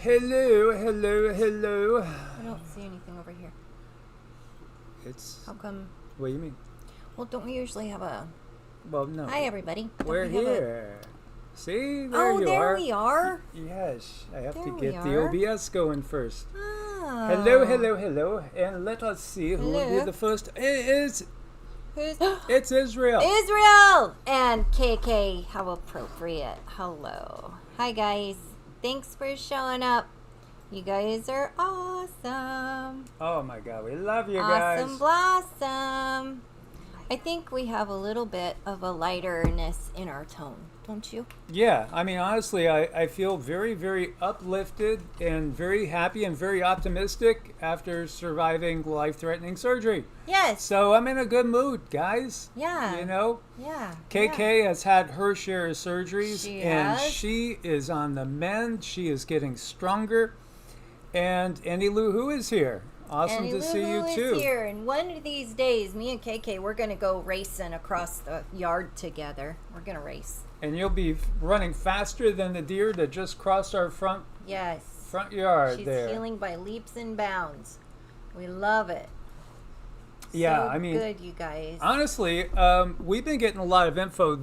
Hello, hello, hello. I don't see anything over here. It's... How come? What do you mean? Well, don't we usually have a... Well, no. Hi, everybody. We're here. See? There oh, you there are. we are. Yes. I have There to we get the are. OBS going first. Oh. Hello, hello, hello. And let us see who will be Hello. the first. It's Who's... Israel. Israel! And KK, how appropriate. Hello. Hi, guys. Thanks for showing up. You guys are awesome. Oh, my God. We love you guys. Awesome blossom. I think we have a little bit of a lighterness in our tone, don't you? Yeah, I mean, honestly, I feel very, very uplifted and very happy and very optimistic after surviving life-threatening surgery. Yes. So I'm in a good mood, guys. Yeah. You know? Yeah. KK has had her share of surgeries, She and has. she is on the mend. She is getting stronger. And Andy Lou Who is here. Awesome And to see you, Lulu too. is here, and one of these days, me and KK, we're going to go racing across the yard together. We're going to race. And you'll be running faster than the deer that just crossed our front Yes. yard She's there. healing by leaps and bounds. We love it. Yeah, So I mean, good, you guys. honestly, we've been getting a lot of info.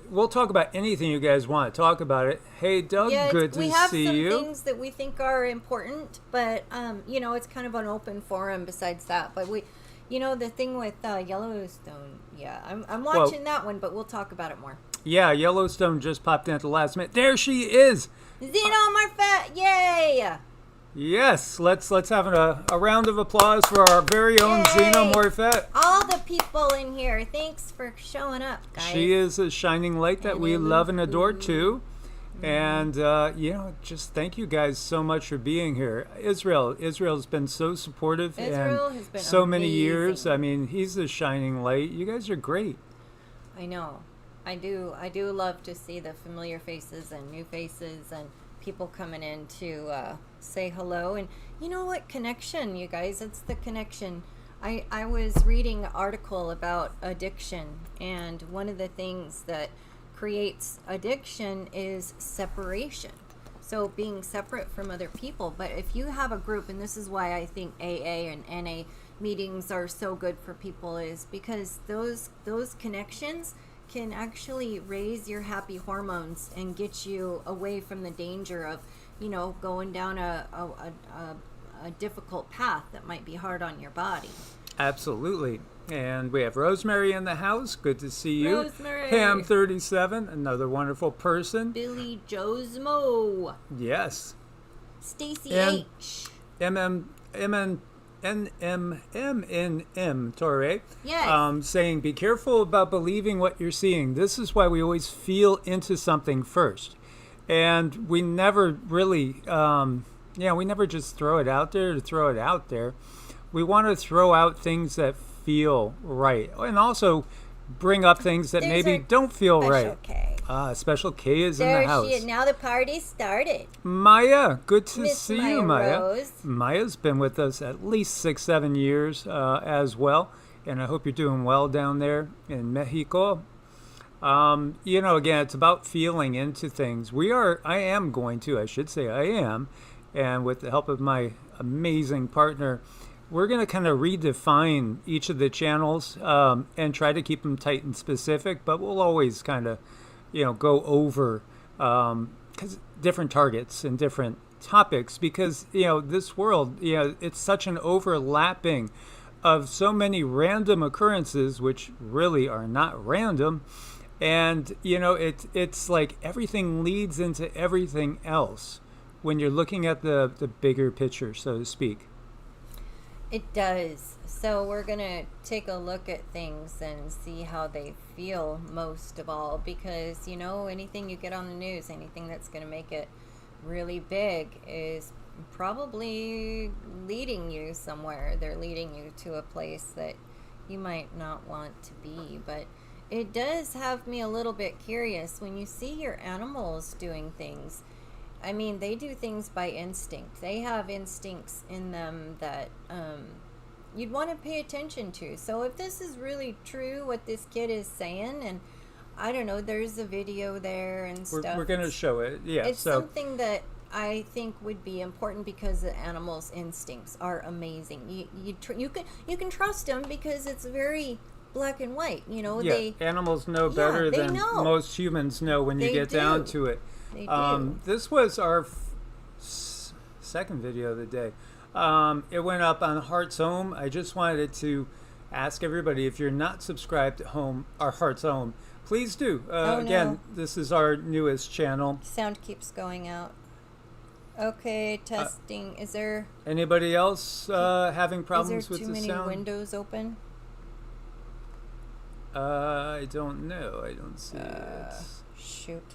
We'll talk about anything you guys want to talk about it. Hey, Doug, good to we have see some you. things that we think are important, but you know, it's kind of an open forum. Besides that, but the thing with Yellowstone, yeah, I'm watching that one, but we'll talk about it more. Yeah, Yellowstone just popped in at the last minute. There she is. Xenomorph, yay! Yes, let's have a round of applause for our very own Yay! Xenomorphette. All the people in here, thanks for showing up, guys. She is a shining light that we love and adore too. And, just thank you guys so much for being here. Israel's been so supportive Israel and has been so many years. amazing. I mean, he's a shining light. You guys are great. I know. I do love to see the familiar faces and new faces and people coming in to say hello. And you know what? Connection, you guys. It's the connection. I was reading an article about addiction, and one of the things that creates addiction is separation. So being separate from other people. But if you have a group, and this is why I think AA and NA meetings are so good for people, is because those connections can actually raise your happy hormones and get you away from the danger of, going down a difficult path that might be hard on your body. Absolutely. And we have Rosemary in the house. Good to see you. Rosemary. Ham37, another wonderful person. Billy Josmo. Yes. Stacy And H. NMM Torre, Yes. saying, be careful about believing what you're seeing. This is why we always feel into something first. And we never really, we never just throw it out there to throw it out there. We want to throw out things that feel right. And also bring up things that There's maybe our don't feel Special right. K. Special K is in There the house. she is. Now the party started. Maya, good to Miss see Maya you, Maya. Rose. Maya's been with us at least 6-7 years as well, and I hope you're doing well down there in Mexico. Again, it's about feeling into things. I am, and with the help of my amazing partner, we're going to kind of redefine each of the channels and try to keep them tight and specific, but we'll always kind of go over because different targets and different topics, because this world, it's such an overlapping of so many random occurrences, which really are not random, and it's like everything leads into everything else when you're looking at the bigger picture, so to speak. It does. So we're going to take a look at things and see how they feel most of all, because, anything you get on the news, anything that's going to make it really big is probably leading you somewhere. They're leading you to a place that you might not want to be. But it does have me a little bit curious when you see your animals doing things. I mean, they do things by instinct. They have instincts in them that you'd want to pay attention to. So if this is really true, what this kid is saying, and I don't know, there's a video there and stuff. We're going to show it. Yeah. It's something that I think would be important because the animals' instincts are amazing. You can trust them because it's very black and white. You know, Yeah, animals know better than know. most humans know when you They get down do. to it. They do. This was our second video of the day. It went up on Heart's Home. I just wanted to ask everybody, if you're not subscribed to our Heart's Home, please do. Again, this is our newest channel. Sound keeps going out. Okay, testing. Is there Anybody else having problems with too the many sound? windows open? I don't know. I don't see it. Shoot.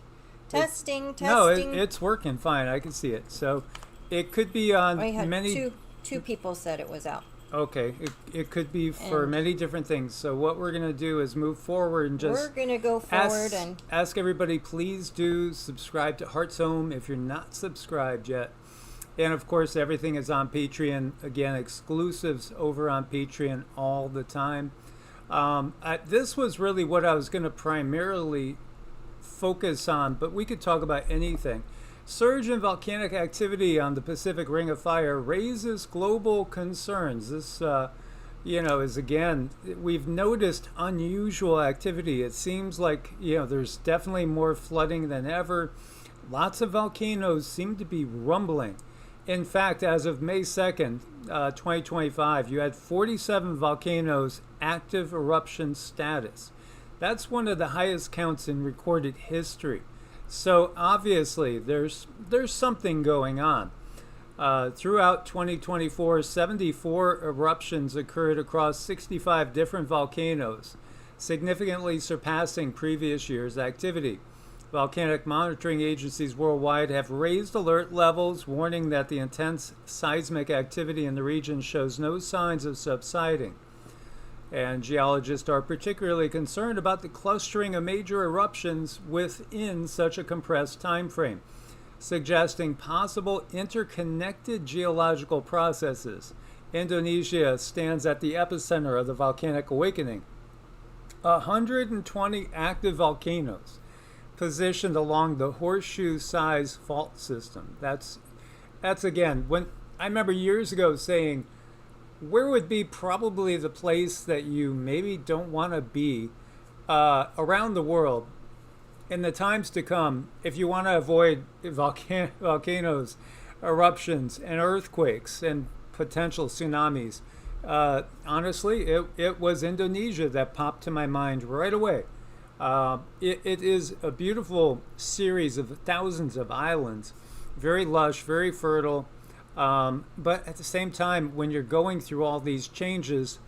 Testing. No, it's working fine. I can see it. So it could be on many. Two people said it was out. Okay, it could be for many different things. So what we're going to do is move forward and just... We're going to go forward and... Ask everybody, please do subscribe to Heart's Home if you're not subscribed yet. And of course, everything is on Patreon. Again, exclusives over on Patreon all the time. This was really what I was going to primarily focus on, but we could talk about anything. Surge in volcanic activity on the Pacific Ring of Fire raises global concerns. This, is again, we've noticed unusual activity. It seems like, there's definitely more flooding than ever. Lots of volcanoes seem to be rumbling. In fact, as of May 2nd, 2025, you had 47 volcanoes active eruption status. That's one of the highest counts in recorded history. So obviously, there's something going on. Throughout 2024, 74 eruptions occurred across 65 different volcanoes, significantly surpassing previous year's activity. Volcanic monitoring agencies worldwide have raised alert levels, warning that the intense seismic activity in the region shows no signs of subsiding. And geologists are particularly concerned about the clustering of major eruptions within such a compressed time frame, suggesting possible interconnected geological processes. Indonesia stands at the epicenter of the volcanic awakening. 120 active volcanoes positioned along the horseshoe-sized fault system. That's again, when I remember years ago saying, where would be probably the place that you maybe don't want to be around the world in the times to come if you want to avoid volcanoes, eruptions, and earthquakes and potential tsunamis? Honestly, it was Indonesia that popped to my mind right away. It is a beautiful series of thousands of islands, very lush, very fertile. But at the same time, when you're going through all these changes,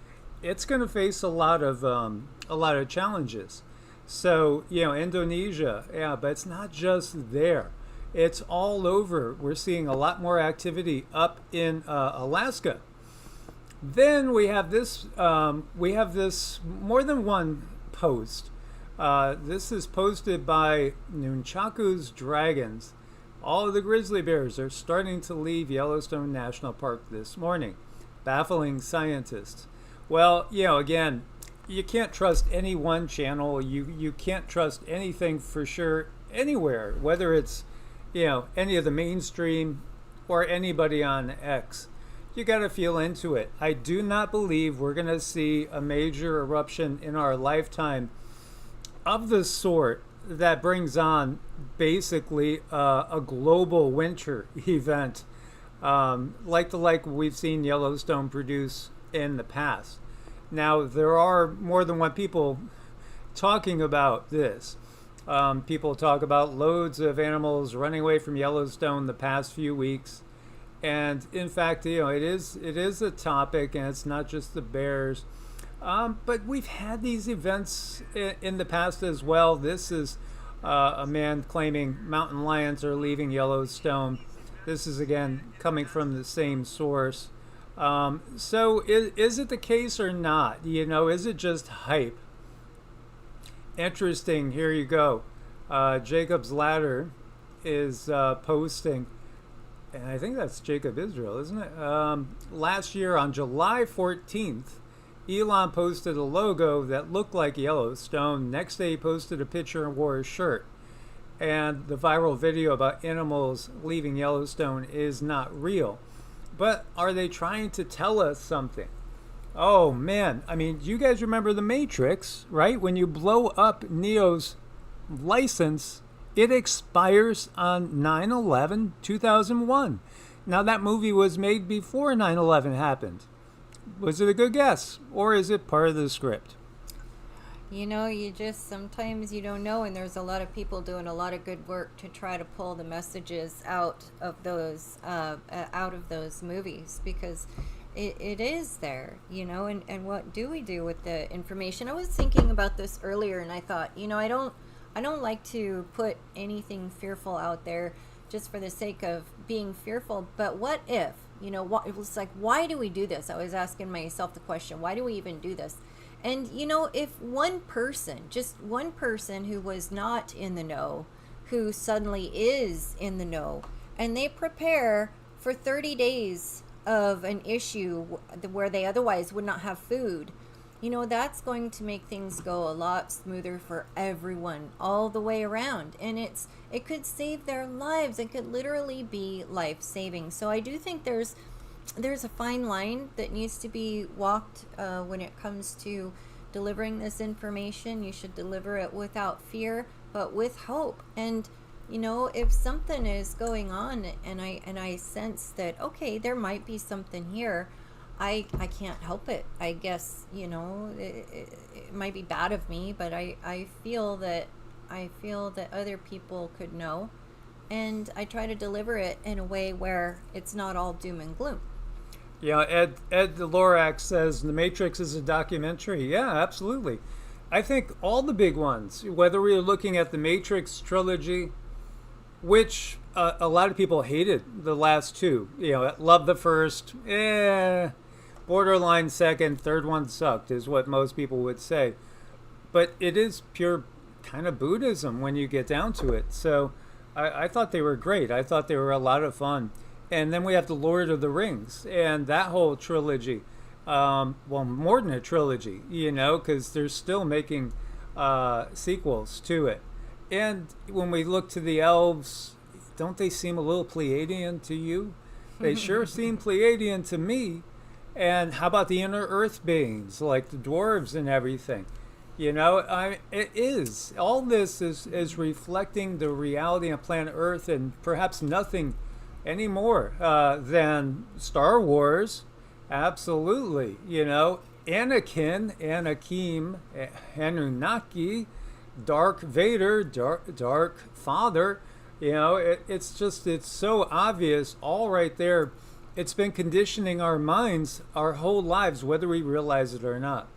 it's going to face a lot of challenges. So, Indonesia, but it's not just there. It's all over. We're seeing a lot more activity up in Alaska. Then we have this more than one post. This is posted by Nunchaku's Dragons. All of the grizzly bears are starting to leave Yellowstone National Park this morning, baffling scientists. Well, again, you can't trust any one channel. You can't trust anything for sure anywhere, whether it's, any of the mainstream or anybody on X. You got to feel into it. I do not believe we're going to see a major eruption in our lifetime of the sort that brings on basically a global winter event like we've seen Yellowstone produce in the past. Now, there are more than one people talking about this. People talk about loads of animals running away from Yellowstone the past few weeks. And in fact, it is a topic, and it's not just the bears. But we've had these events in the past as well. This is a man claiming mountain lions are leaving Yellowstone. This is, again, coming from the same source. So is it the case or not? Is it just hype? Interesting. Here you go. Jacob's Ladder is posting, and I think that's Jacob Israel, isn't it? Last year on July 14th, Elon posted a logo that looked like Yellowstone. Next day, he posted a picture and wore a shirt. and the viral video about animals leaving Yellowstone is not real. But are they trying to tell us something? Oh man, I mean, you guys remember The Matrix, right? When you blow up Neo's license, it expires on 9/11/2001. Now that movie was made before 9/11 happened. Was it a good guess, or is it part of the script? You know, you just sometimes you don't know, and there's a lot of people doing a lot of good work to try to pull the messages out of those movies, because it is there, you know. And what do we do with the information? I was thinking about this earlier, and I thought, you know, I don't like to put anything fearful out there just for the sake of being fearful. But what if, you know, it was like, why do we do this? I was asking myself the question, why do we even do this? And, you know, if one person, just one person who was not in the know, who suddenly is in the know, and they prepare for 30 days of an issue where they otherwise would not have food, you know, that's going to make things go a lot smoother for everyone all the way around. And it could save their lives. It could literally be life-saving. So I do think there's a fine line that needs to be walked when it comes to delivering this information. You should deliver it without fear, but with hope. And you know, if something is going on and I sense that, okay, there might be something here, I can't help it. I guess, you know, it might be bad of me, but I feel that other people could know, and I try to deliver it in a way where it's not all doom and gloom. Yeah, Ed Delorak says The Matrix is a documentary. Yeah, absolutely. I think all the big ones, whether we are looking at the Matrix trilogy, which a lot of people hated the last two. You know, loved the first, borderline second, third one sucked, is what most people would say. But it is pure kind of Buddhism when you get down to it. So I thought they were great. I thought they were a lot of fun. And then we have the Lord of the Rings and that whole trilogy. Well, more than a trilogy, you know, because they're still making sequels to it. And when we look to the elves, don't they seem a little Pleiadian to you? They sure seem Pleiadian to me. And how about the inner earth beings, like the dwarves and everything? You know, it is. All this is reflecting the reality on planet Earth, and perhaps nothing any more than Star Wars. Absolutely. You know, Anakim, Anunnaki, Dark Vader, Dark Father. You know, it's so obvious all right there. It's been conditioning our minds our whole lives, whether we realize it or not.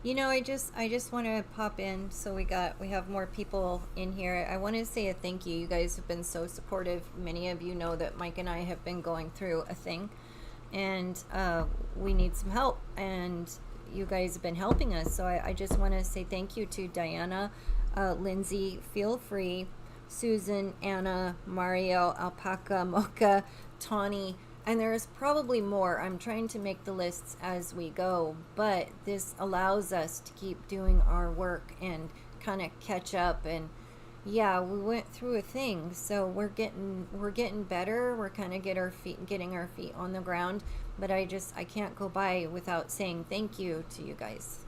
You know, I just want to pop in. So we have more people in here. I want to say a thank you. You guys have been so supportive. Many of you know that Mike and I have been going through a thing, and we need some help. And you guys have been helping us. So I just want to say thank you to Diana, Lindsay, Feel Free, Susan, Anna, Mario, Alpaca, Mocha, Tawny. And there's probably more. I'm trying to make the lists as we go, but this allows us to keep doing our work and kind of catch up. And yeah, we went through a thing, so we're getting better. We're kind of getting our feet on the ground. But I can't go by without saying thank you to you guys.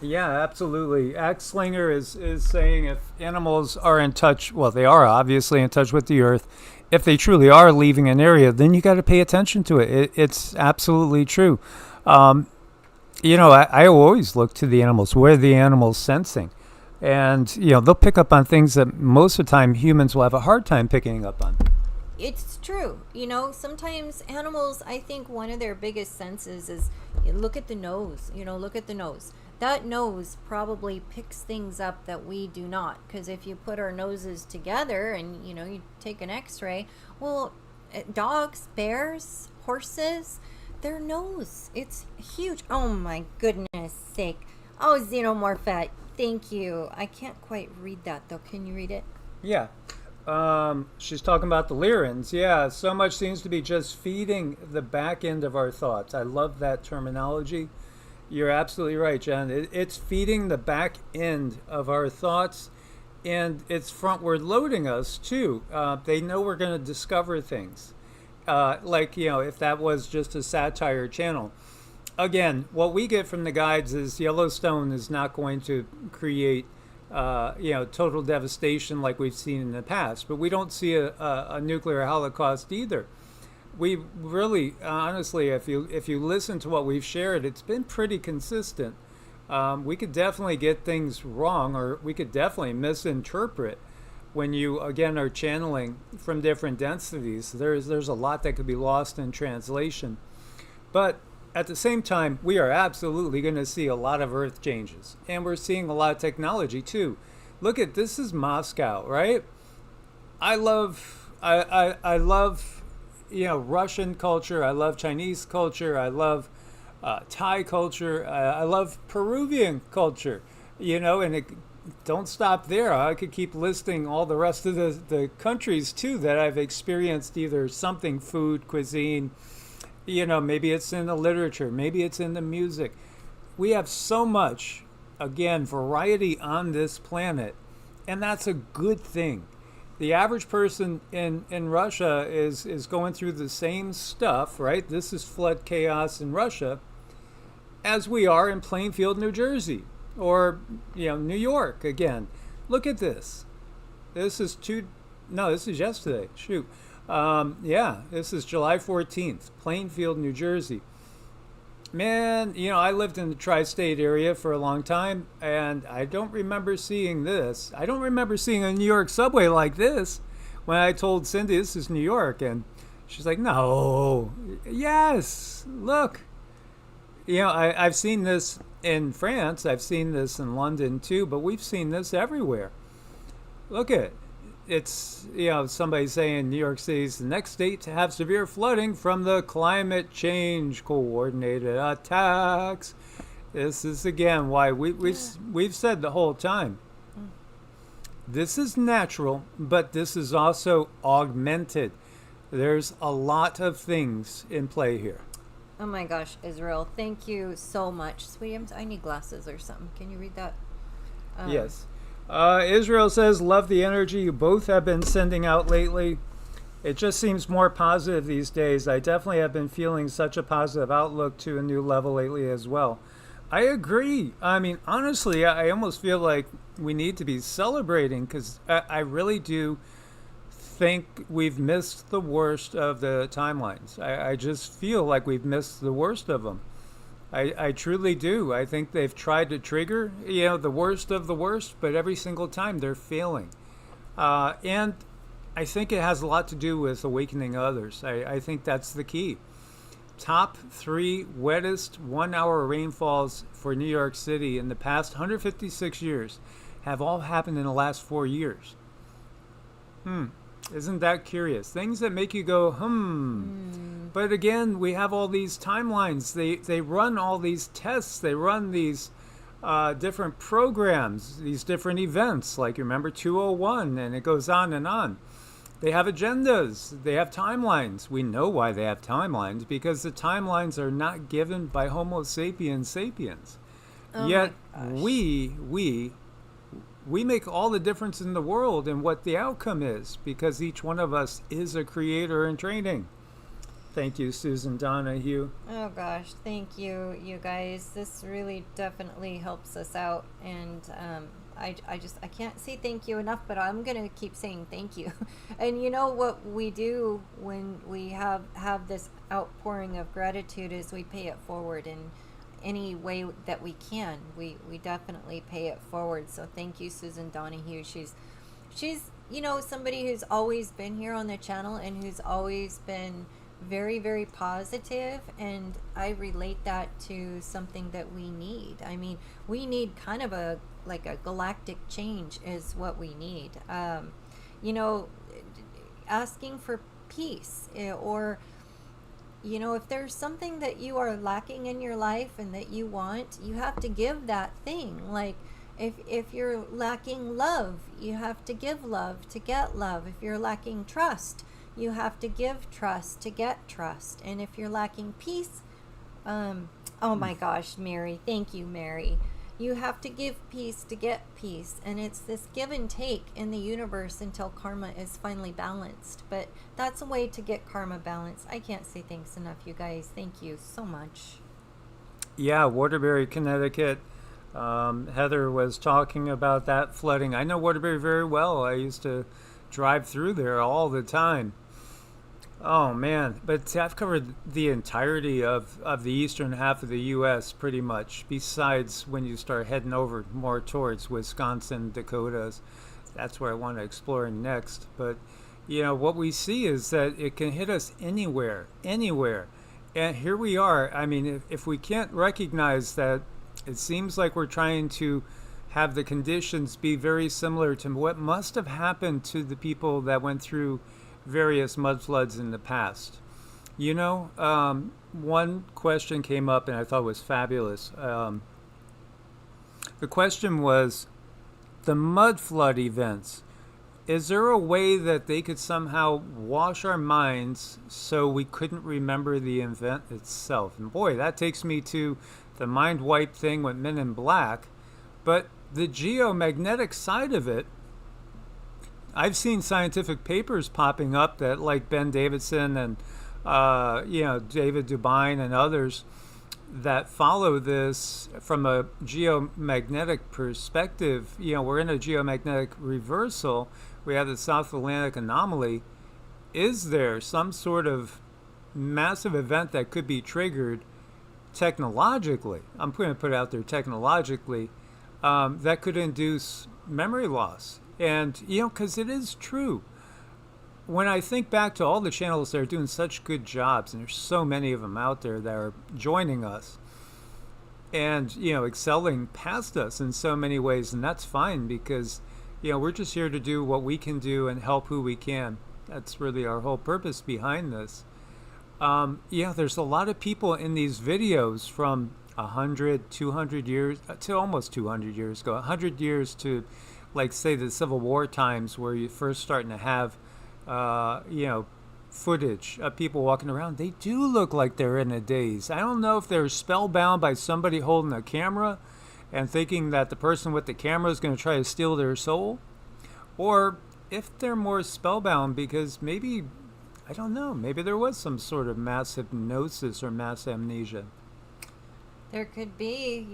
Yeah, absolutely. Axe Slinger is saying if animals are in touch, well, they are obviously in touch with the earth. If they truly are leaving an area, then you got to pay attention to it. It's absolutely true. You know, I always look to the animals. Where are the animals sensing? And, you know, they'll pick up on things that most of the time humans will have a hard time picking up on. It's true. You know, sometimes animals, I think one of their biggest senses is, look at the nose. You know, look at the nose. That nose probably picks things up that we do not. Because if you put our noses together and, you know, you take an x-ray, well, dogs, bears, horses, their nose, it's huge. Oh my goodness sake. Oh, Xenomorphat, thank you. I can't quite read that though. Can you read it? Yeah. She's talking about the Lyrans. Yeah, so much seems to be just feeding the back end of our thoughts. I love that terminology. You're absolutely right, Jen. It's feeding the back end of our thoughts, and it's frontward loading us too. They know we're going to discover things. Like, if that was just a satire channel. Again, what we get from the guides is Yellowstone is not going to create, total devastation like we've seen in the past. But we don't see a nuclear holocaust either. We really, honestly, if you listen to what we've shared, it's been pretty consistent. We could definitely get things wrong, or we could definitely misinterpret when you, again, are channeling from different densities. There's a lot that could be lost in translation. But at the same time, we are absolutely going to see a lot of earth changes. And we're seeing a lot of technology, too. Look at, this is Moscow, right? I love, Russian culture. I love Chinese culture. I love Thai culture. I love Peruvian culture, and it don't stop there. I could keep listing all the rest of the countries too that I've experienced either something, food, cuisine, maybe it's in the literature, maybe it's in the music. We have so much, again, variety on this planet, and that's a good thing. The average person in Russia is going through the same stuff, right? This is flood chaos in Russia, as we are in Plainfield, New Jersey, or New York. Again, look at this. This is yesterday. Shoot, this is July 14th, Plainfield, New Jersey. Man, I lived in the tri-state area for a long time, and I don't remember seeing this. I don't remember seeing a New York subway like this. When I told Cindy this is New York, and she's like, "No, yes, look." I've seen this in France. I've seen this in London too, but we've seen this everywhere. Look at it's, somebody saying New York City is the next state to have severe flooding from the climate change coordinated attacks. This is, again, why we've said the whole time. This is natural, but this is also augmented. There's a lot of things in play here. Oh my gosh, Israel, thank you so much. Sweetie, I need glasses or something. Can you read that? Yes. Israel says, love the energy you both have been sending out lately. It just seems more positive these days. I definitely have been feeling such a positive outlook to a new level lately as well. I agree. I mean, honestly, I almost feel like we need to be celebrating, because I really do think we've missed the worst of the timelines. I just feel like we've missed the worst of them. I truly do. I think they've tried to trigger, the worst of the worst, but every single time they're failing. And I think it has a lot to do with awakening others. I think that's the key. Top 3 wettest 1-hour rainfalls for New York City in the past 156 years have all happened in the last 4 years. Isn't that curious? Things that make you go, But again, we have all these timelines. They run all these tests. They run these different programs, these different events, like remember 201, and it goes on and on. They have agendas. They have timelines. We know why they have timelines, because the timelines are not given by Homo sapiens sapiens. Yet we make all the difference in the world in what the outcome is, because each one of us is a creator in training. Thank you, Susan Donahue. Oh gosh, thank you, you guys. This really definitely helps us out, and I can't say thank you enough, but I'm gonna keep saying thank you. And you know what we do when we have this outpouring of gratitude is we pay it forward in any way that we can. We definitely pay it forward. So thank you, Susan Donahue. She's somebody who's always been here on the channel and who's always been very, very positive, and I relate that to something that we need. I mean, we need kind of a galactic change is what we need. Asking for peace, or if there's something that you are lacking in your life and that you want, you have to give that thing. Like if you're lacking love, you have to give love to get love. If you're lacking trust, you have to give trust to get trust. And if you're lacking peace, oh my gosh, Mary, thank you, Mary. You have to give peace to get peace, and it's this give and take in the universe until karma is finally balanced. But that's a way to get karma balanced. I can't say thanks enough, you guys. Thank you so much. Yeah, Waterbury, Connecticut. Heather was talking about that flooding. I know Waterbury very well. I used to drive through there all the time. Oh man, but I've covered the entirety of the eastern half of the U.S. pretty much, besides when you start heading over more towards Wisconsin, Dakotas. That's where I want to explore next. But, what we see is that it can hit us anywhere, anywhere. And here we are. I mean, if we can't recognize that, it seems like we're trying to have the conditions be very similar to what must have happened to the people that went through various mud floods in the past. One question came up and I thought was fabulous. The question was, the mud flood events, is there a way that they could somehow wash our minds so we couldn't remember the event itself? And boy, that takes me to the mind wipe thing with Men in Black. But the geomagnetic side of it, I've seen scientific papers popping up that, like Ben Davidson and David Dubine and others, that follow this from a geomagnetic perspective. We're in a geomagnetic reversal. We have the South Atlantic anomaly. Is there some sort of massive event that could be triggered technologically? I'm going to put it out there technologically, that could induce memory loss. And, because it is true. When I think back to all the channels that are doing such good jobs, and there's so many of them out there that are joining us and, excelling past us in so many ways, and that's fine because, we're just here to do what we can do and help who we can. That's really our whole purpose behind this. There's a lot of people in these videos from 100, 200 years to almost 200 years ago, 100 years to, like, say, the Civil War times where you're first starting to have, footage of people walking around. They do look like they're in a daze. I don't know if they're spellbound by somebody holding a camera and thinking that the person with the camera is going to try to steal their soul, or if they're more spellbound because maybe, I don't know, maybe there was some sort of mass hypnosis or mass amnesia. There could be,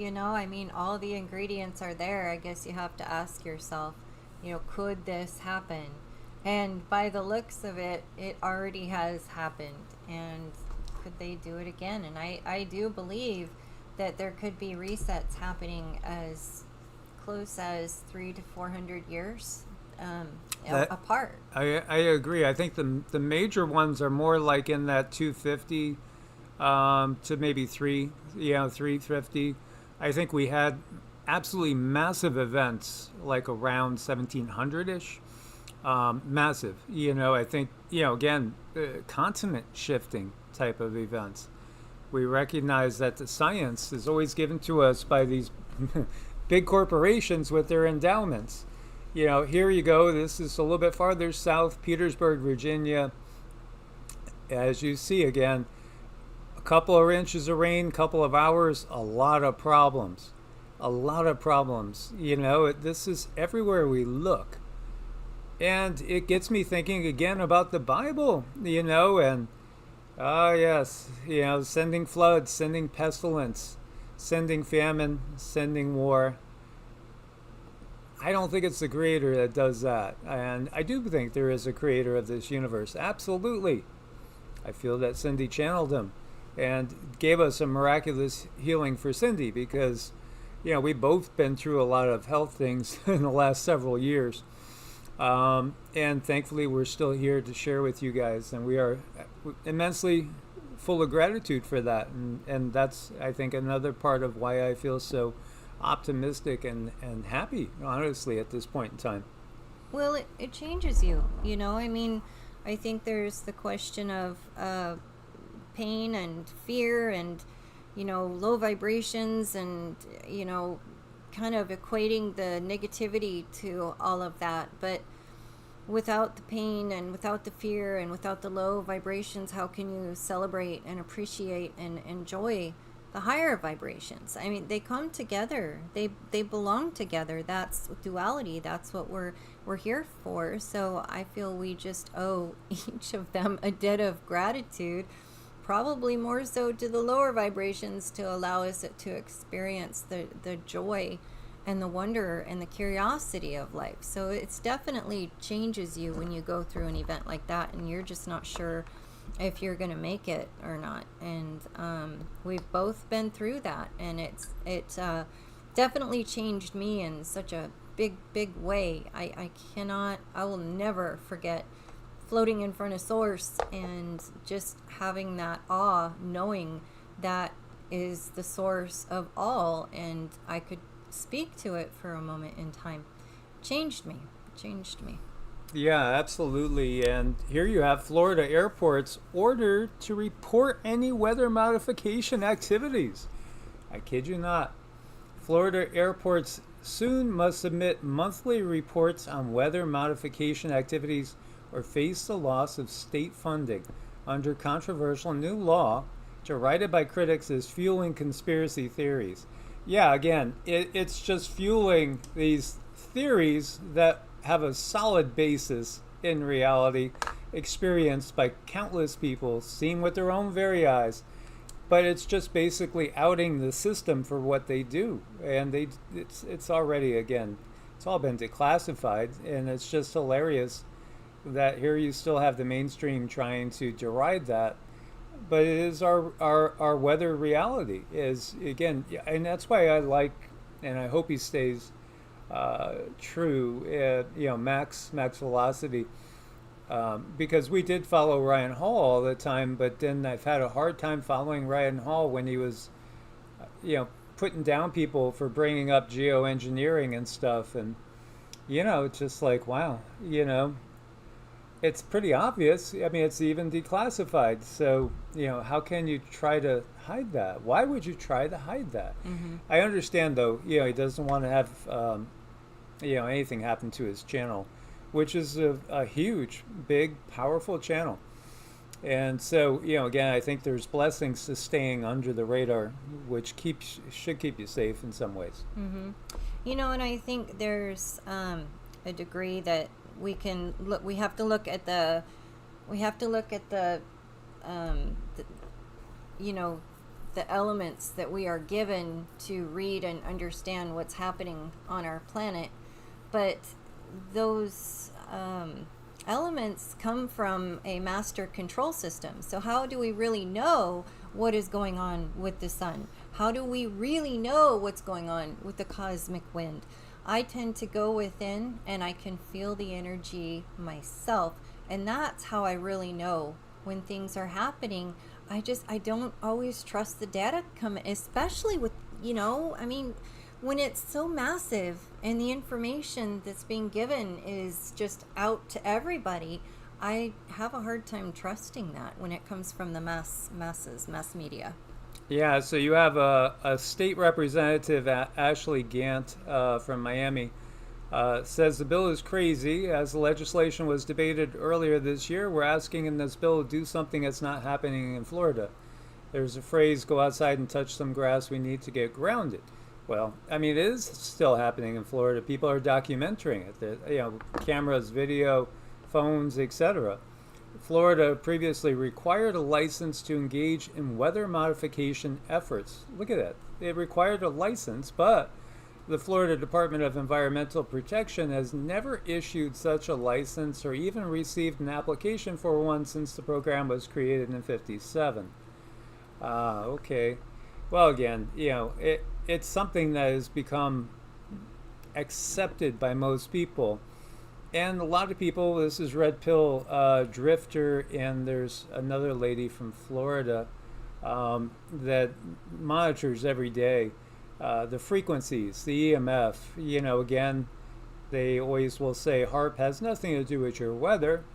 all the ingredients are there. I guess you have to ask yourself, could this happen? And by the looks of it, it already has happened. And could they do it again? And I do believe that there could be resets happening as close as 300 to 400 years apart. I agree. I think the major ones are more like in that 250 to maybe 350. I think we had absolutely massive events like around 1700-ish. Massive. I think, again, continent shifting type of events. We recognize that the science is always given to us by these big corporations with their endowments. Here you go. This is a little bit farther south, Petersburg, Virginia. As you see again, a couple of inches of rain, couple of hours, a lot of problems. A lot of problems. This is everywhere we look. And it gets me thinking again about the Bible, and yes, sending floods, sending pestilence, sending famine, sending war. I don't think it's the creator that does that. And I do think there is a creator of this universe. Absolutely. I feel that Cindy channeled him and gave us a miraculous healing for Cindy because, we've both been through a lot of health things in the last several years. And thankfully, we're still here to share with you guys. And we are immensely full of gratitude for that. And that's, I think, another part of why I feel so optimistic and happy, honestly, at this point in time. Well, it changes you, I think there's the question of pain and fear and, low vibrations and, kind of equating the negativity to all of that. But without the pain and without the fear and without the low vibrations, how can you celebrate and appreciate and enjoy the higher vibrations. I mean, they come together. They belong together. That's duality. That's what we're here for. So I feel we just owe each of them a debt of gratitude, probably more so to the lower vibrations, to allow us to experience the joy and the wonder and the curiosity of life. So it's definitely changes you when you go through an event like that and you're just not sure if you're going to make it or not. And we've both been through that, and it definitely changed me in such a big way. I will never forget floating in front of Source and just having that awe, knowing that is the source of all, and I could speak to it for a moment in time. Changed me. Yeah, absolutely. And here you have Florida airports ordered to report any weather modification activities. I kid you not. Florida airports soon must submit monthly reports on weather modification activities or face the loss of state funding under controversial new law derided by critics as fueling conspiracy theories. Yeah, again, it's just fueling these theories that have a solid basis in reality, experienced by countless people, seen with their own very eyes. But it's just basically outing the system for what they do. And it's already, again, it's all been declassified, and it's just hilarious that here you still have the mainstream trying to deride that. But it is our weather reality is, again, and that's why I like, and I hope he stays true, max velocity, because we did follow Ryan Hall all the time, but then I've had a hard time following Ryan Hall when he was, putting down people for bringing up geoengineering and stuff, and, it's just like, wow, it's pretty obvious. I mean, it's even declassified. So, how can you try to hide that? Why would you try to hide that? Mm-hmm. I understand, though, he doesn't want to have, anything happen to his channel, which is a huge, big, powerful channel. And so, again, I think there's blessings to staying under the radar, which should keep you safe in some ways. Mm-hmm. And I think there's a degree that we can look. We have to look at the elements that we are given to read and understand what's happening on our planet, but those elements come from a master control system. So how do we really know what is going on with the sun? How do we really know what's going on with the cosmic wind? I tend to go within and I can feel the energy myself. And that's how I really know when things are happening. I don't always trust the data coming, especially with, when it's so massive and the information that's being given is just out to everybody. I have a hard time trusting that when it comes from the mass media. Yeah, so you have a state representative, Ashley Gant from Miami, says the bill is crazy. As the legislation was debated earlier this year, we're asking in this bill to do something that's not happening in Florida. There's a phrase, go outside and touch some grass, we need to get grounded. Well, I mean, it is still happening in Florida. People are documenting it. Cameras, video, phones, etc. Florida previously required a license to engage in weather modification efforts. Look at that. It required a license, but the Florida Department of Environmental Protection has never issued such a license or even received an application for one since the program was created in 1957. Okay. Well, again, it's something that has become accepted by most people. And a lot of people, this is Red Pill Drifter, and there's another lady from Florida that monitors every day the frequencies, the EMF. Again, they always will say HARP has nothing to do with your weather,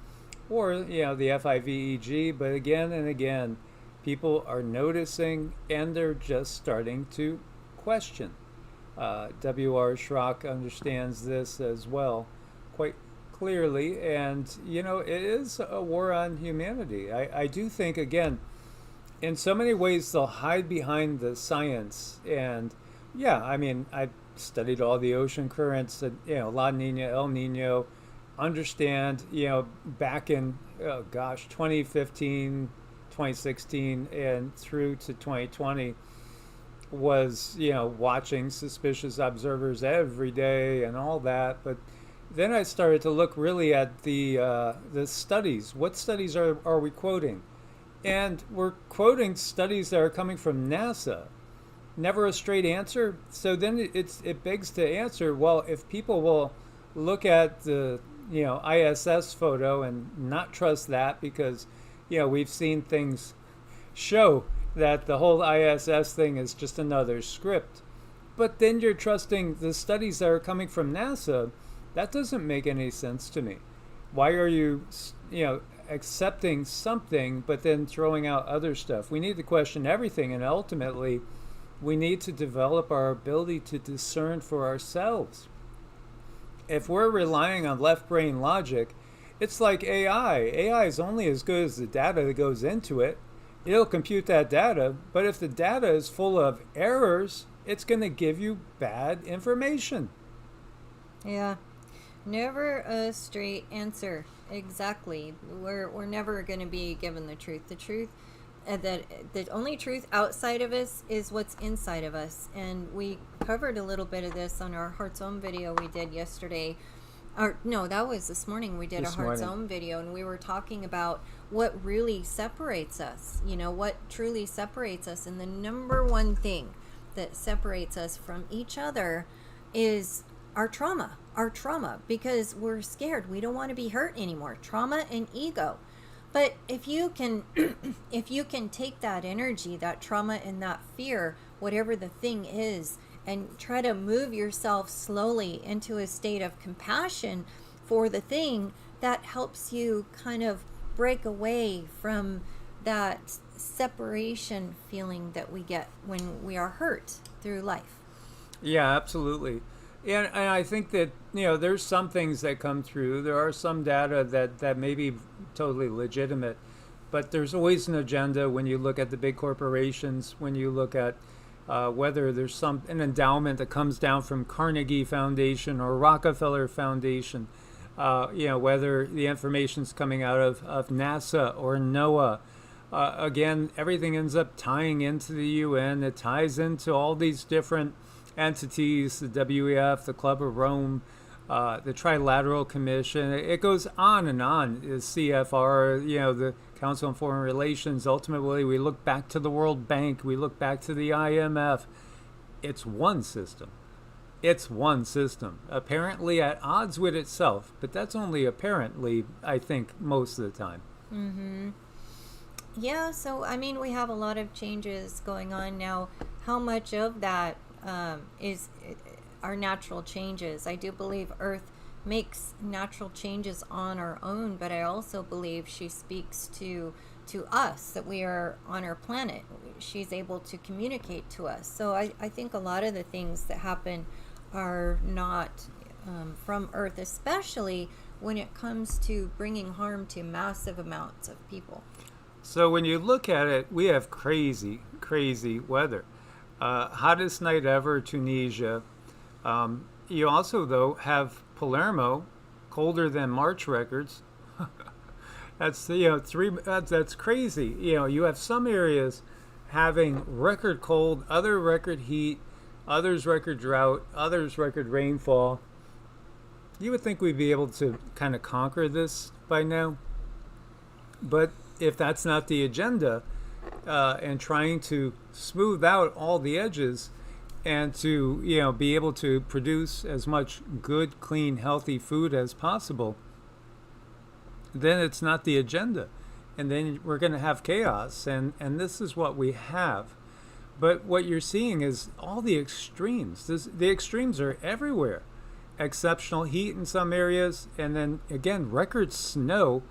or, the FIVEG, but again and again, people are noticing and they're just starting to question. W.R. Schrock understands this as well quite clearly, and it is a war on humanity. I do think, again, in so many ways they'll hide behind the science. And yeah, I mean, I studied all the ocean currents, and La Nina, El Nino, understand, back in, oh gosh, 2015, 2016, and through to 2020, was, watching suspicious observers every day and all that. But then I started to look really at the studies. What studies are we quoting? And we're quoting studies that are coming from NASA. Never a straight answer. So then it begs to answer, well, if people will look at the ISS photo and not trust that, because we've seen things show that the whole ISS thing is just another script. But then you're trusting the studies that are coming from NASA. That doesn't make any sense to me. Why are you, accepting something but then throwing out other stuff? We need to question everything, and ultimately we need to develop our ability to discern for ourselves. If we're relying on left brain logic, it's like AI. AI is only as good as the data that goes into it. It'll compute that data, but if the data is full of errors, it's going to give you bad information. Yeah. Never a straight answer. Exactly. We're never going to be given the truth. The truth, that the only truth outside of us is what's inside of us. And we covered a little bit of this on our Heart's Own video we did yesterday. Or no, that was this morning. We did a Heart's Own video, and we were talking about what really separates us. What truly separates us. And the number one thing that separates us from each other is our trauma, because we're scared. We don't want to be hurt anymore. Trauma and ego. But if you can if you can take that energy, that trauma and that fear, whatever the thing is, and try to move yourself slowly into a state of compassion for the thing, that helps you kind of break away from that separation feeling that we get when we are hurt through life. Yeah, absolutely. And I think that, there's some things that come through. There are some data that may be totally legitimate, but there's always an agenda when you look at the big corporations, when you look at whether there's an endowment that comes down from Carnegie Foundation or Rockefeller Foundation, whether the information's coming out of NASA or NOAA. Again, everything ends up tying into the UN. It ties into all these different entities, the WEF, the Club of Rome, the Trilateral Commission. It goes on and on. The CFR, the Council on Foreign Relations. Ultimately, we look back to the World Bank. We look back to the IMF. It's one system. It's one system. Apparently at odds with itself, but that's only apparently, I think, most of the time. Mm-hmm. Yeah, so, we have a lot of changes going on now. How much of that is our natural changes? I do believe Earth makes natural changes on our own, but I also believe she speaks to us, that we are on our planet. She's able to communicate to us. So I think a lot of the things that happen are not from Earth, especially when it comes to bringing harm to massive amounts of people. So when you look at it, we have crazy, crazy weather. Hottest night ever, Tunisia. You also, though, have Palermo, colder than March records. That's that's crazy. You have some areas having record cold, other record heat, others record drought, others record rainfall. You would think we'd be able to kind of conquer this by now. But if that's not the agenda, and trying to smooth out all the edges and to, be able to produce as much good, clean, healthy food as possible, then it's not the agenda. And then we're going to have chaos. And this is what we have. But what you're seeing is all the extremes. The extremes are everywhere. Exceptional heat in some areas, and then, again, record snow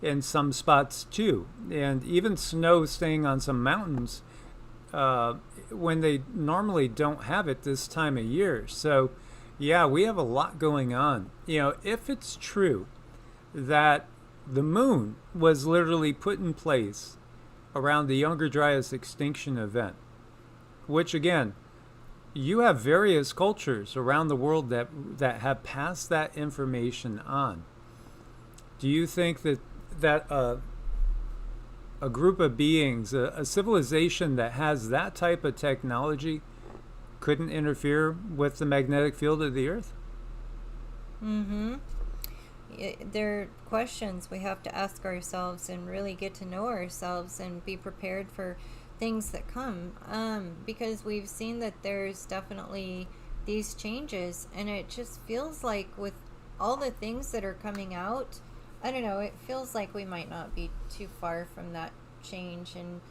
in some spots too, and even snow staying on some mountains when they normally don't have it this time of year. So yeah, we have a lot going on. If it's true that the moon was literally put in place around the Younger Dryas extinction event, which again, you have various cultures around the world that have passed that information on. Do you think that a group of beings, a civilization that has that type of technology, couldn't interfere with the magnetic field of the Earth? Mm-hmm. There are questions we have to ask ourselves and really get to know ourselves and be prepared for things that come, because we've seen that there's definitely these changes, and it just feels like with all the things that are coming out, I don't know, it feels like we might not be too far from that change. And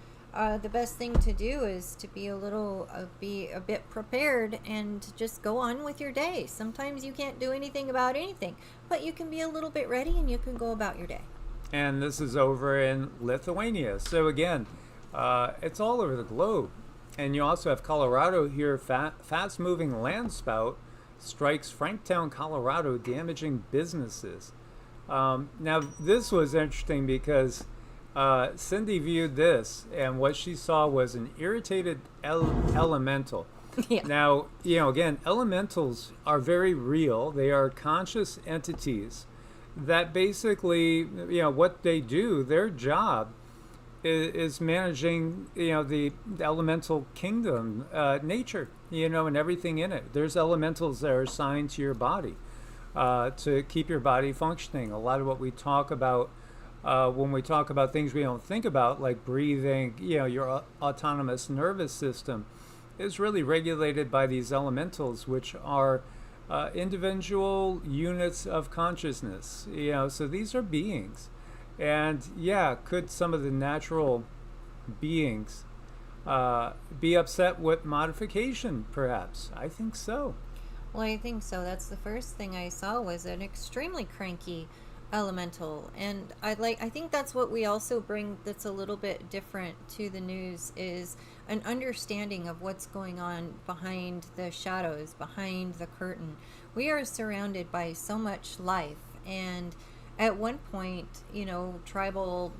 the best thing to do is to be a bit prepared and just go on with your day. Sometimes you can't do anything about anything, but you can be a little bit ready and you can go about your day. And this is over in Lithuania. So again, it's all over the globe. And you also have Colorado here. Fast-moving land spout strikes Franktown, Colorado, damaging businesses. Now, this was interesting because Cindy viewed this, and what she saw was an irritated elemental. Yeah. Now, again, elementals are very real. They are conscious entities that basically, what they do, their job is managing, the elemental kingdom, nature, and everything in it. There's elementals that are assigned to your body to keep your body functioning. A lot of what we talk about when we talk about things we don't think about, like breathing, your autonomous nervous system, is really regulated by these elementals, which are individual units of consciousness. So these are beings. And yeah, could some of the natural beings be upset with modification, perhaps? I think so. Well, I think so. That's the first thing I saw was an extremely cranky elemental, and I think that's what we also bring that's a little bit different to the news, is an understanding of what's going on behind the shadows, behind the curtain. We are surrounded by so much life, and at one point, tribal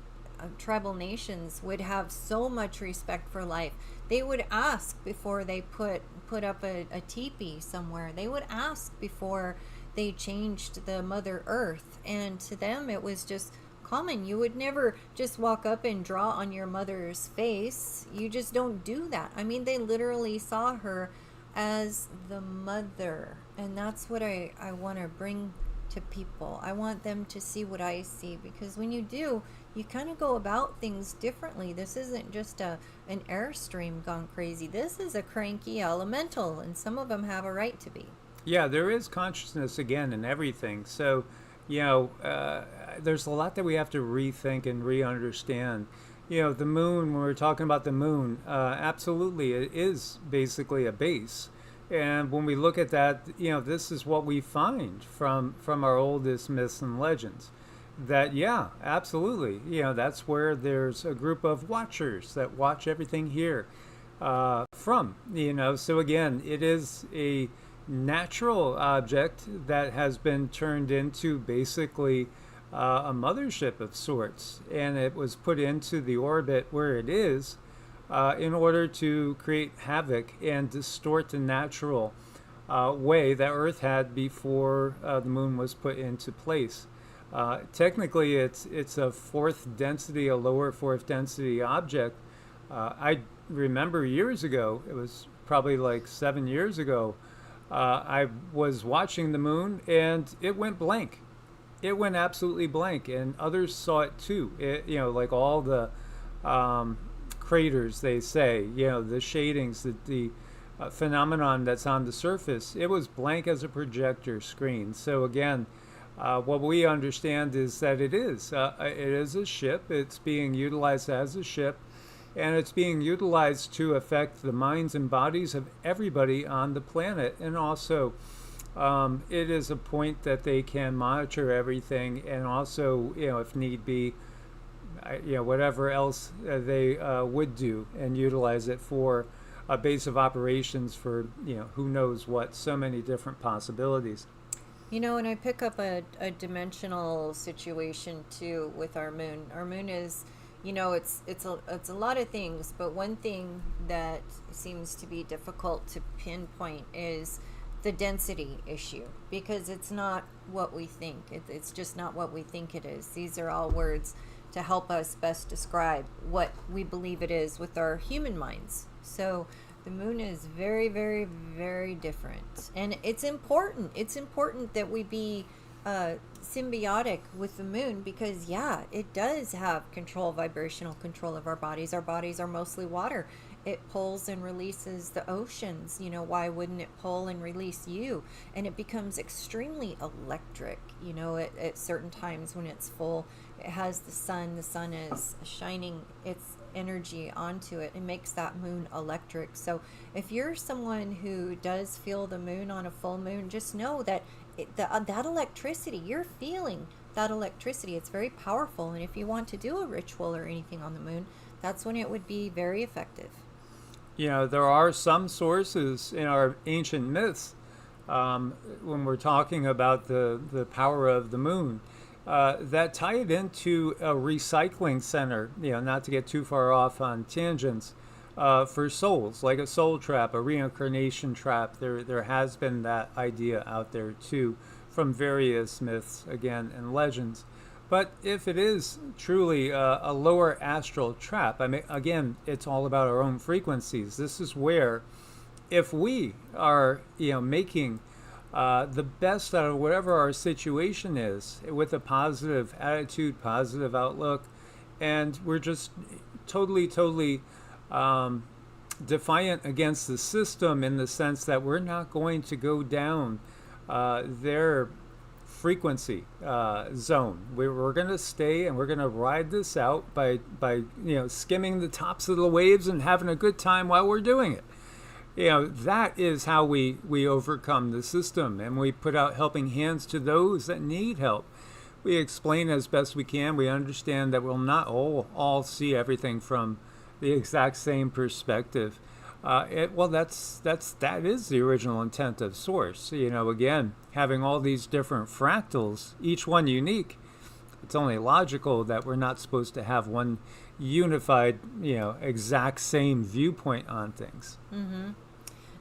nations would have so much respect for life. They would ask before they put up a teepee somewhere. They would ask before they changed the Mother Earth, and to them it was just common. You would never just walk up and draw on your mother's face. You just don't do that. I mean, they literally saw her as the mother, and that's what I want to bring to people. I want them to see what I see, because when you do, you kind of go about things differently. This isn't just an airstream gone crazy. This is a cranky elemental, and some of them have a right to be. Yeah, there is consciousness again in everything. So, there's a lot that we have to rethink and re-understand. The moon, when we're talking about the moon, absolutely, it is basically a base. And when we look at that, this is what we find from our oldest myths and legends. That, yeah, absolutely, that's where there's a group of watchers that watch everything here from. So again, it is a natural object that has been turned into basically a mothership of sorts, and it was put into the orbit where it is in order to create havoc and distort the natural way that Earth had before the moon was put into place. Technically, it's a lower fourth density object. I remember years ago, it was probably like 7 years ago, I was watching the moon and it went blank. It went absolutely blank, and others saw it too. Like all the craters, they say, the shadings, the phenomenon that's on the surface, it was blank as a projector screen. So again, what we understand is that it is a ship. It's being utilized as a ship, and it's being utilized to affect the minds and bodies of everybody on the planet. And also, it is a point that they can monitor everything, and also, if need be, whatever else they would do, and utilize it for a base of operations for, who knows what, so many different possibilities. And I pick up a dimensional situation too with our moon. Our moon is, it's a lot of things, but one thing that seems to be difficult to pinpoint is the density issue, because it's not what we think. It's just not what we think it is. These are all words to help us best describe what we believe it is with our human minds. So the moon is very, very, very different, and it's important. It's important that we be symbiotic with the moon, because it does have vibrational control of our bodies. Our bodies are mostly water. It pulls and releases the oceans. Why wouldn't it pull and release you? And it becomes extremely electric, at certain times when it's full. It has the sun is shining its energy onto it and makes that moon electric. So if you're someone who does feel the moon on a full moon, just know that that electricity, you're feeling that electricity. It's very powerful. And if you want to do a ritual or anything on the moon, that's when it would be very effective. There are some sources in our ancient myths when we're talking about the power of the moon that tie it into a recycling center, not to get too far off on tangents, for souls, like a soul trap, a reincarnation trap. There has been that idea out there too, from various myths, again, and legends. But if it is truly a lower astral trap, I mean, again, it's all about our own frequencies. This is where, if we are, making the best out of whatever our situation is, with a positive attitude, positive outlook, and we're just totally defiant against the system, in the sense that we're not going to go down their frequency zone. We're going to stay, and we're going to ride this out by skimming the tops of the waves and having a good time while we're doing it. That is how we overcome the system, and we put out helping hands to those that need help. We explain as best we can. We understand that we'll not all see everything from the exact same perspective. That is the original intent of Source. Again, having all these different fractals, each one unique. It's only logical that we're not supposed to have one unified, exact same viewpoint on things. Mm-hmm.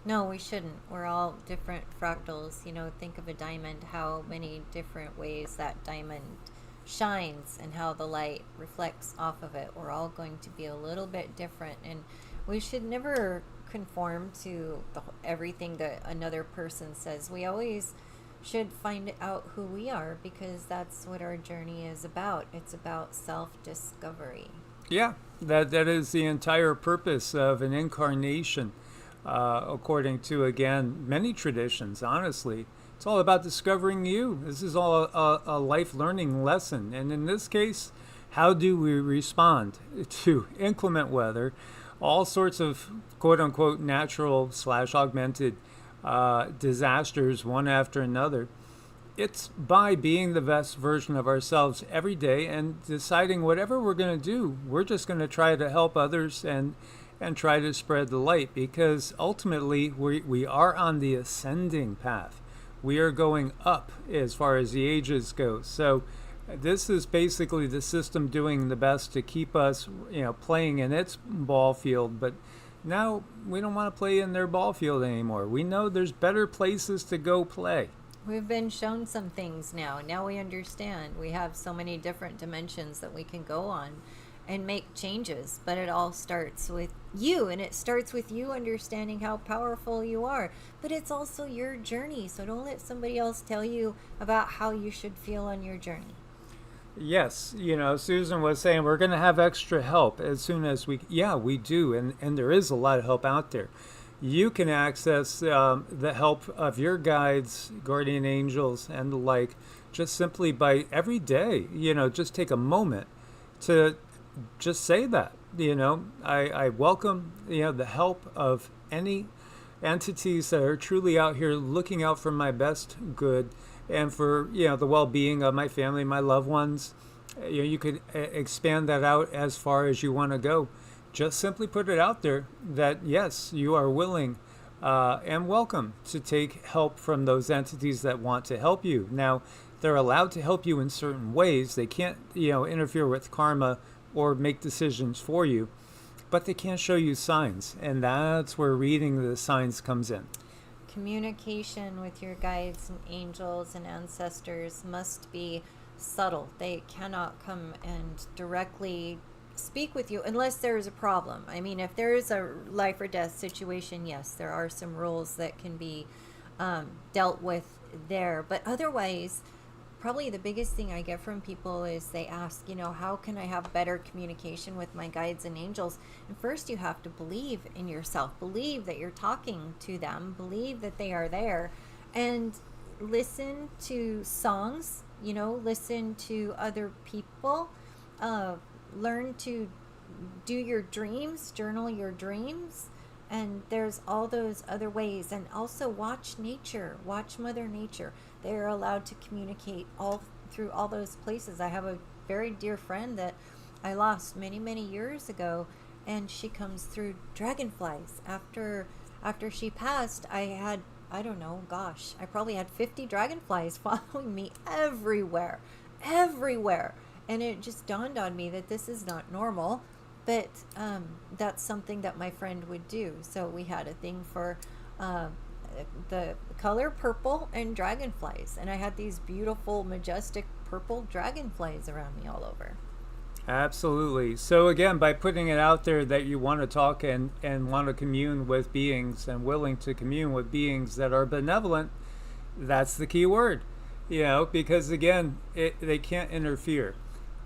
No, we shouldn't. We're all different fractals. Think of a diamond, how many different ways that diamond shines and how the light reflects off of it. We're all going to be a little bit different, and we should never conform to everything that another person says. We always should find out who we are, because that's what our journey is about. It's about self-discovery. Yeah, that is the entire purpose of an incarnation, according to, again, many traditions, honestly. It's all about discovering you. This is all a life learning lesson. And in this case, how do we respond to inclement weather, all sorts of quote-unquote natural/augmented disasters, one after another? It's by being the best version of ourselves every day and deciding whatever we're going to do, we're just going to try to help others and try to spread the light, because ultimately we are on the ascending path. We are going up as far as the ages go. So this is basically the system doing the best to keep us, playing in its ball field. But now we don't want to play in their ball field anymore. We know there's better places to go play. We've been shown some things now. Now we understand. We have so many different dimensions that we can go on and make changes. But it all starts with you, and it starts with you understanding how powerful you are. But it's also your journey. So don't let somebody else tell you about how you should feel on your journey. Yes, Susan was saying we're going to have extra help as soon as we do, and there is a lot of help out there. You can access the help of your guides, guardian angels, and the like, just simply by every day, just take a moment to just say that, I welcome, the help of any entities that are truly out here looking out for my best good and for, the well-being of my family, my loved ones. You could expand that out as far as you want to go. Just simply put it out there that, yes, you are willing and welcome to take help from those entities that want to help you. Now, they're allowed to help you in certain ways. They can't, interfere with karma or make decisions for you, but they can't show you signs. And that's where reading the signs comes in. Communication with your guides and angels and ancestors must be subtle. They cannot come and directly speak with you unless there is a problem. I mean, if there is a life or death situation, yes, there are some rules that can be dealt with there. But otherwise, probably the biggest thing I get from people is they ask, how can I have better communication with my guides and angels? And first you have to believe in yourself, believe that you're talking to them, believe that they are there, and listen to songs, listen to other people, learn to do your dreams, journal your dreams. And there's all those other ways. And also watch nature, watch Mother Nature. They're allowed to communicate all through all those places. I have a very dear friend that I lost many, many years ago, and she comes through dragonflies. After she passed, I probably had 50 dragonflies following me everywhere. And it just dawned on me that this is not normal. But that's something that my friend would do. So we had a thing for the color purple and dragonflies. And I had these beautiful, majestic purple dragonflies around me all over. Absolutely. So again, by putting it out there that you want to talk and want to commune with beings and willing to commune with beings that are benevolent, that's the key word. Because again, they can't interfere.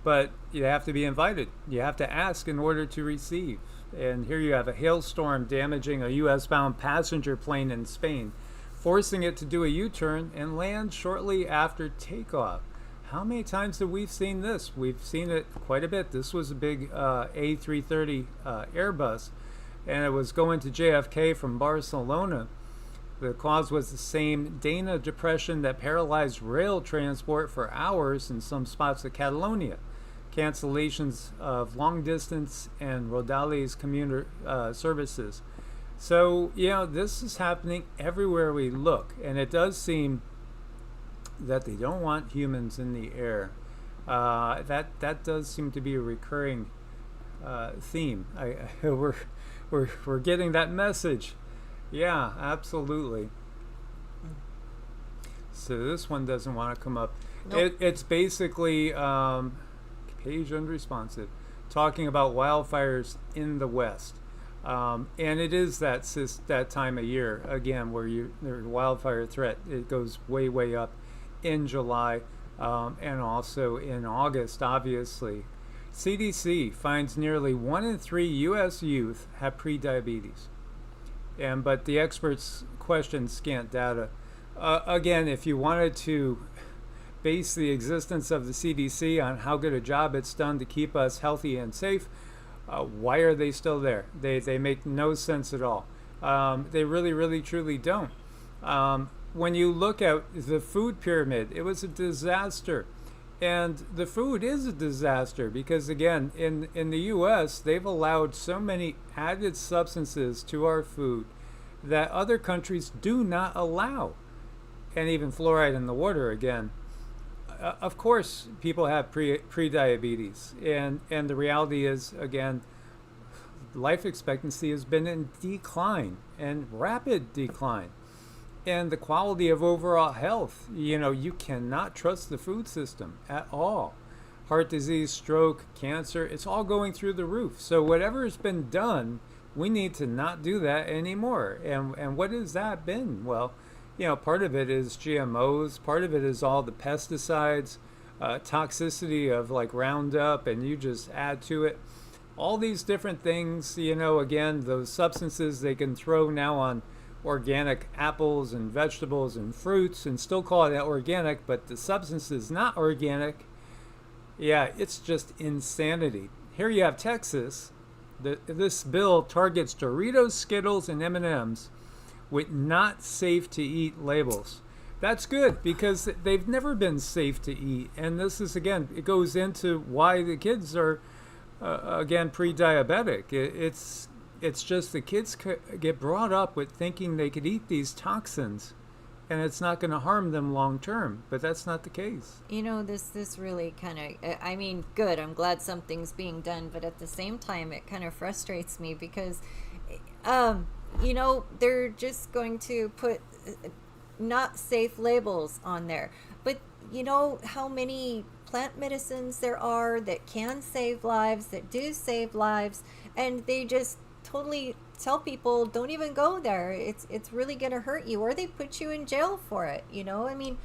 But you have to be invited. You have to ask in order to receive. And here you have a hailstorm damaging a U.S.-bound passenger plane in Spain, forcing it to do a U-turn and land shortly after takeoff. How many times have we seen this? We've seen it quite a bit. This was a big A330 Airbus, and it was going to JFK from Barcelona. The cause was the same Dana depression that paralyzed rail transport for hours in some spots of Catalonia. Cancellations of long distance and Rodales commuter services. So, this is happening everywhere we look. And it does seem that they don't want humans in the air. That does seem to be a recurring theme. We're getting that message. Yeah, absolutely. So this one doesn't want to come up. Nope. It's basically page unresponsive, talking about wildfires in the West. And it is that time of year, again, where there's a wildfire threat. It goes way, way up in July and also in August, obviously. CDC finds nearly 1 in 3 U.S. youth have prediabetes. But the experts question scant data. Again, if you wanted to base the existence of the CDC on how good a job it's done to keep us healthy and safe, why are they still there? They make no sense at all. They really, really, truly don't. When you look at the food pyramid, it was a disaster. And the food is a disaster because, again, in the U.S., they've allowed so many added substances to our food that other countries do not allow. And even fluoride in the water, again. Of course, people have pre-diabetes. And the reality is, again, life expectancy has been in decline and rapid decline. And the quality of overall health, you cannot trust the food system at all. Heart disease, stroke, cancer, it's all going through the roof. So whatever has been done, we need to not do that anymore. And what has that been? Well, part of it is GMOs, part of it is all the pesticides, toxicity of like Roundup, and you just add to it. All these different things, again, those substances they can throw now on organic apples and vegetables and fruits and still call it organic, but the substance is not organic. Yeah, it's just insanity. Here you have Texas. This bill targets Doritos, Skittles, and M&Ms with not safe to eat labels. That's good because they've never been safe to eat. And this is, again, it goes into why the kids are, again, pre-diabetic. It's just the kids get brought up with thinking they could eat these toxins and it's not going to harm them long term. But that's not the case. You know, this really kind of, I mean, good. I'm glad something's being done, but at the same time, it kind of frustrates me because, you know, they're just going to put not safe labels on there. But you know how many plant medicines there are that can save lives, that do save lives, and they just totally tell people don't even go there. It's really going to hurt you, or they put you in jail for it. You know, I mean,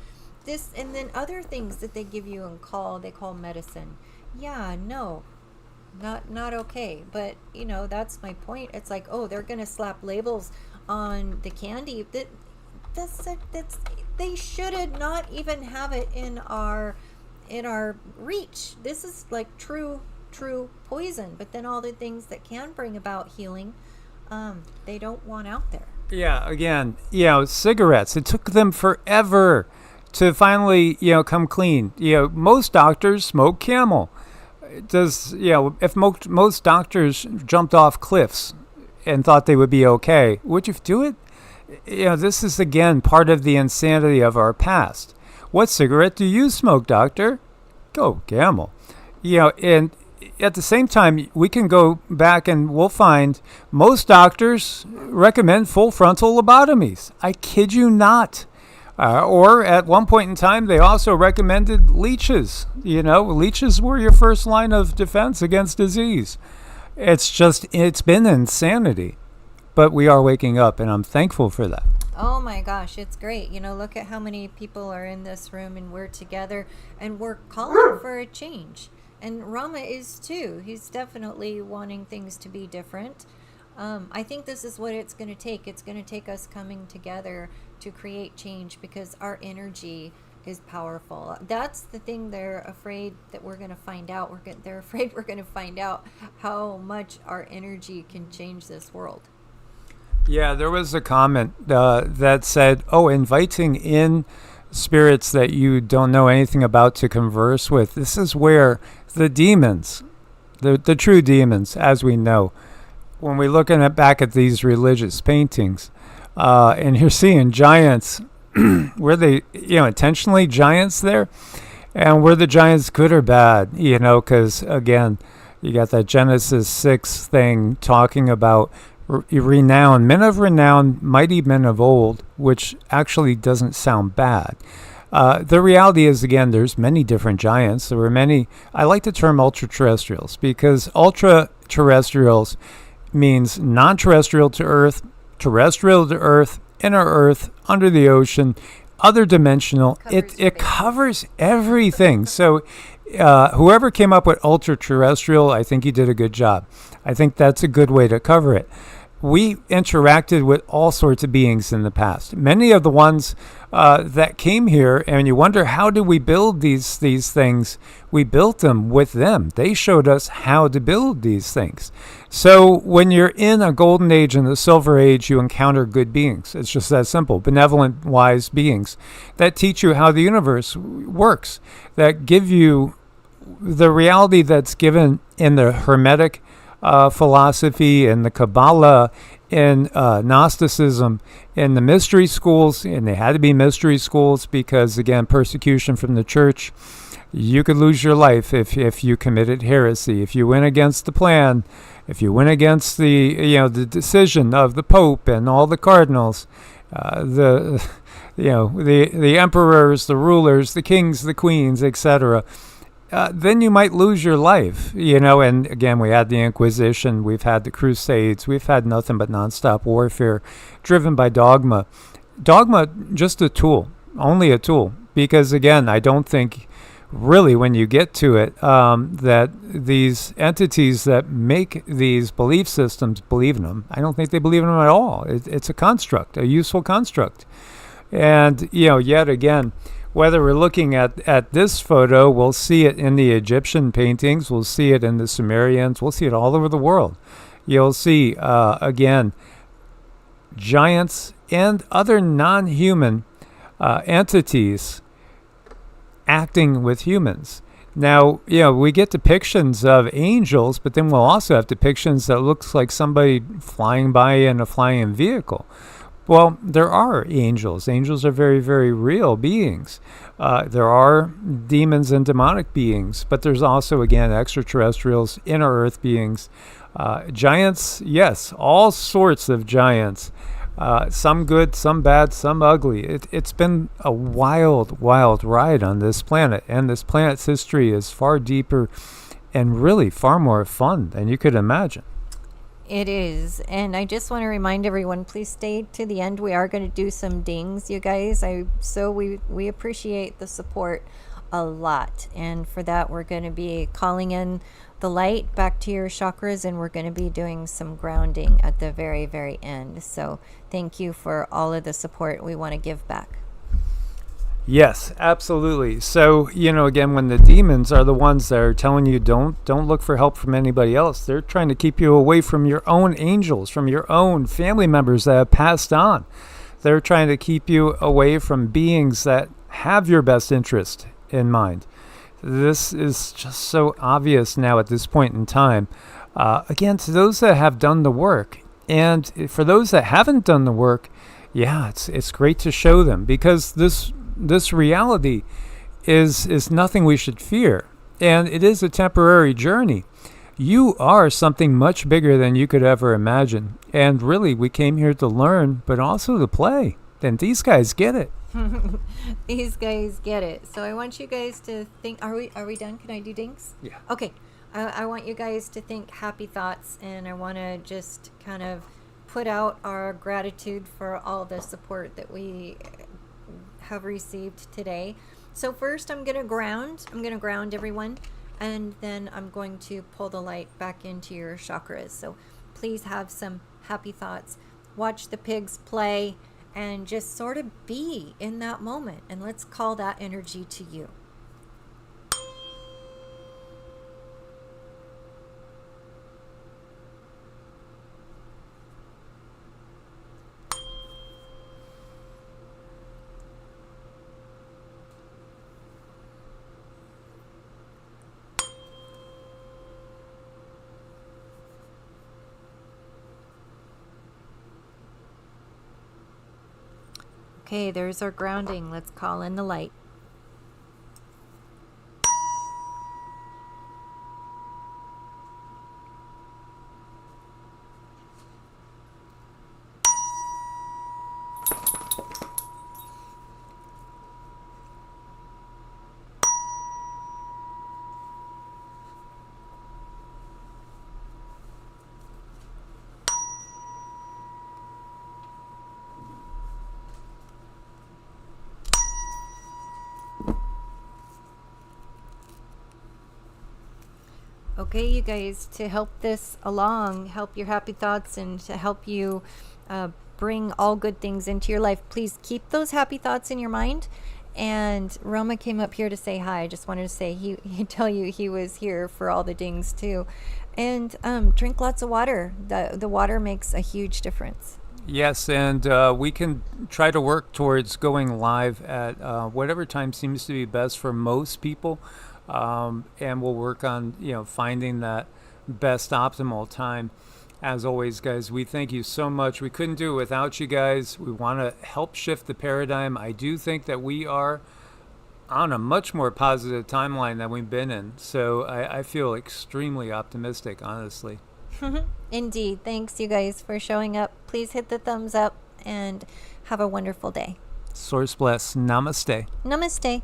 this, and then other things that they give you and they call medicine. Yeah, no, not okay. But you know, that's my point. It's like, oh, they're going to slap labels on the candy. That's they should not even have it in our reach. This is like true poison. But then all the things that can bring about healing, they don't want out there. Yeah, again, you know, cigarettes. It took them forever to finally, you know, come clean. You know, most doctors smoke Camel. If most doctors jumped off cliffs and thought they would be okay, would you do it? You know, this is, again, part of the insanity of our past. What cigarette do you smoke, doctor? Go Camel. You know, and at the same time, we can go back and we'll find most doctors recommend full frontal lobotomies. I kid you not. Or at one point in time, they also recommended leeches. You know, leeches were your first line of defense against disease. It's been insanity. But we are waking up, and I'm thankful for that. Oh my gosh, it's great. You know, look at how many people are in this room, and we're together, and we're calling for a change. And Rama is too. He's definitely wanting things to be different. I think this is what it's going to take. It's going to take us coming together to create change, because our energy is powerful. That's the thing they're afraid that we're going to find out. They're afraid we're going to find out how much our energy can change this world. Yeah, there was a comment that said, inviting in spirits that you don't know anything about to converse with. This is where the demons, the true demons, as we know, when we're looking back at these religious paintings, and you're seeing giants, were they, intentionally giants there? And were the giants good or bad? Because, again, you got that Genesis 6 thing talking about renown, men of renown, mighty men of old, which actually doesn't sound bad. The reality is, again, there's many different giants. There were many. I like the term ultra-terrestrials, because ultra-terrestrials means non-terrestrial to Earth, terrestrial to Earth, inner Earth, under the ocean, other dimensional. It covers everything. So whoever came up with ultra-terrestrial, I think you did a good job. I think that's a good way to cover it. We interacted with all sorts of beings in the past. Many of the ones that came here, and you wonder, how did we build these things? We built them with them. They showed us how to build these things. So when you're in a golden age and the silver age, you encounter good beings. It's just that simple. Benevolent, wise beings that teach you how the universe works, that give you the reality that's given in the Hermetic philosophy, in the Kabbalah, in Gnosticism, in the mystery schools. And they had to be mystery schools because, again, persecution from the church. You could lose your life if you committed heresy, if you went against the plan, if you went against the decision of the Pope and all the cardinals, the emperors, the rulers, the kings, the queens, etc. Then you might lose your life, and again, we had the Inquisition, we've had the Crusades, we've had nothing but nonstop warfare driven by dogma. Dogma, just a tool, only a tool, because again, I don't think really when you get to it, that these entities that make these belief systems believe in them. I don't think they believe in them at all. It's a construct, a useful construct. And, yet again, whether we're looking at this photo, we'll see it in the Egyptian paintings, we'll see it in the Sumerians, we'll see it all over the world. You'll see, again, giants and other non-human entities acting with humans. Now, we get depictions of angels, but then we'll also have depictions that looks like somebody flying by in a flying vehicle. Well, there are angels. Angels are very, very real beings. There are demons and demonic beings, but there's also, again, extraterrestrials, inner earth beings. Giants, yes, all sorts of giants. Some good, some bad, some ugly. It's been a wild, wild ride on this planet, and this planet's history is far deeper and really far more fun than you could imagine. It is. And I just want to remind everyone, please stay to the end. We are going to do some dings, you guys. We appreciate the support a lot. And for that, we're going to be calling in the light back to your chakras, and we're going to be doing some grounding at the very, very end. So thank you for all of the support we want to give back. Yes, absolutely. So, again, when the demons are the ones that are telling you don't look for help from anybody else, they're trying to keep you away from your own angels, from your own family members that have passed on. They're trying to keep you away from beings that have your best interest in mind. This is just so obvious now at this point in time. Again, to those that have done the work, and for those that haven't done the work, yeah, it's great to show them, because this reality is nothing we should fear, and it is a temporary journey. You are something much bigger than you could ever imagine, and really we came here to learn, but also to play, and these guys get it. These guys get it. So I want you guys to think, are we done? Can I do dings? Yeah. Okay. I want you guys to think happy thoughts, and I want to just kind of put out our gratitude for all the support that we have received today. So first I'm going to ground everyone, and then I'm going to pull the light back into your chakras. So please have some happy thoughts, watch the pigs play, and just sort of be in that moment, and let's call that energy to you. Okay, there's our grounding. Let's call in the light. Okay, you guys, to help this along, help your happy thoughts, and to help you bring all good things into your life, please keep those happy thoughts in your mind. And Roma came up here to say hi. I just wanted to say he'd tell you he was here for all the dings too. And drink lots of water. The water makes a huge difference. Yes, and we can try to work towards going live at whatever time seems to be best for most people. And we'll work on, finding that best optimal time. As always, guys, we thank you so much. We couldn't do it without you guys. We want to help shift the paradigm. I do think that we are on a much more positive timeline than we've been in. So I feel extremely optimistic, honestly. Indeed. Thanks, you guys, for showing up. Please hit the thumbs up and have a wonderful day. Source bless. Namaste. Namaste.